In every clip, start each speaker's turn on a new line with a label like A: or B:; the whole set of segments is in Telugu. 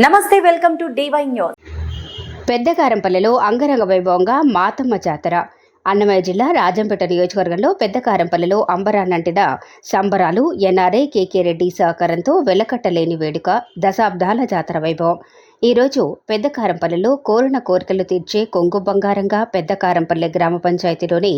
A: నమస్తే, వెల్కమ్ టు DY న్యూస్.
B: పెద్దకారంపల్లిలో అంగరంగ వైభవంగా మాతమ్మ జాతర. అన్నమయ్య జిల్లా రాజంపేట నియోజకవర్గంలో పెద్దకారంపల్లిలో అంబరాన్నంటిన సంబరాలు. ఎన్ఆర్ఐ KK రెడ్డి సహకారంతో వెలకట్టలేని వేడుక. దశాబ్దాల జాతర వైభవం. ఈరోజు పెద్దకారంపల్లిలో కోరిన కోరికలు తీర్చే కొంగు బంగారంగా పెద్దకారంపల్లి గ్రామ పంచాయతీలోని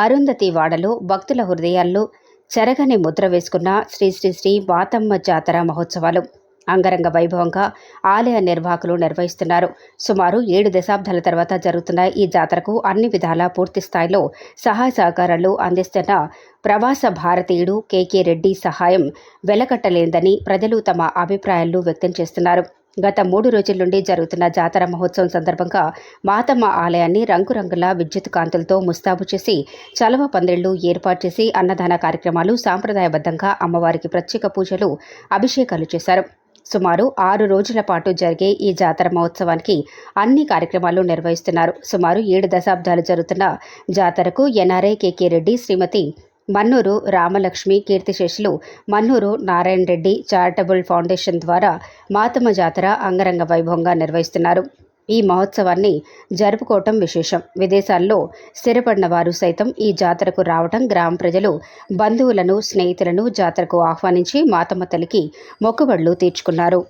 B: అరుంధతి వాడలో భక్తుల హృదయాల్లో చెరగని ముద్ర వేసుకున్న శ్రీ శ్రీ శ్రీ మాతమ్మ జాతర మహోత్సవాలు అంగరంగ వైభవంగా ఆలయ నిర్వాహకులు నిర్వహిస్తున్నారు. సుమారు 7 దశాబ్దాల తర్వాత జరుగుతున్న ఈ జాతరకు అన్ని విధాలా పూర్తి స్థాయిలో సహాయ సహకారాలు అందిస్తున్న ప్రవాస భారతీయుడు KK రెడ్డి సహాయం వెలకట్టలేందని ప్రజలు తమ అభిప్రాయాలు వ్యక్తం చేస్తున్నారు. గత 3 రోజుల నుండి జరుగుతున్న జాతర మహోత్సవం సందర్భంగా మాతమ్మ ఆలయాన్ని రంగురంగుల విద్యుత్ కాంతులతో ముస్తాబు చేసి చలవ పందిళ్లు ఏర్పాటు చేసి అన్నదాన కార్యక్రమాలు, సాంప్రదాయబద్ధంగా అమ్మవారికి ప్రత్యేక పూజలు, అభిషేకాలు చేశారు. సుమారు 6 రోజుల పాటు జరిగే ఈ జాతర మహోత్సవానికి అన్ని కార్యక్రమాలు నిర్వహిస్తున్నారు. సుమారు 7 దశాబ్దాలు జరుగుతున్న జాతరకు NRI KK రెడ్డి, శ్రీమతి మన్నూరు రామలక్ష్మి కీర్తిశేషులు మన్నూరు నారాయణ రెడ్డి చారిటబుల్ ఫౌండేషన్ ద్వారా మాతమ్మ జాతర అంగరంగ వైభవంగా నిర్వహిస్తున్నారు. ఈ మహోత్సవాన్ని జరుపుకోవటం విశేషం. విదేశాల్లో స్థిరపడిన వారు సైతం ఈ జాతరకు రావటం, గ్రామ ప్రజలు బంధువులను, స్నేహితులను జాతరకు ఆహ్వానించి మాతమ్మ తల్లికి మొక్కుబడులు తీర్చుకున్నారు.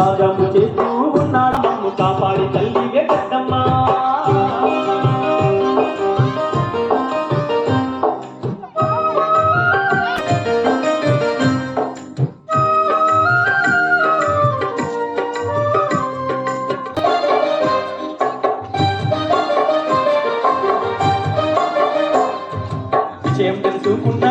C: ఆగము చేస్తూ ఉన్నాడు. మమ్ము కాపాడి తల్లివే పెద్దమ్మా. విషయం తెలుసుకున్న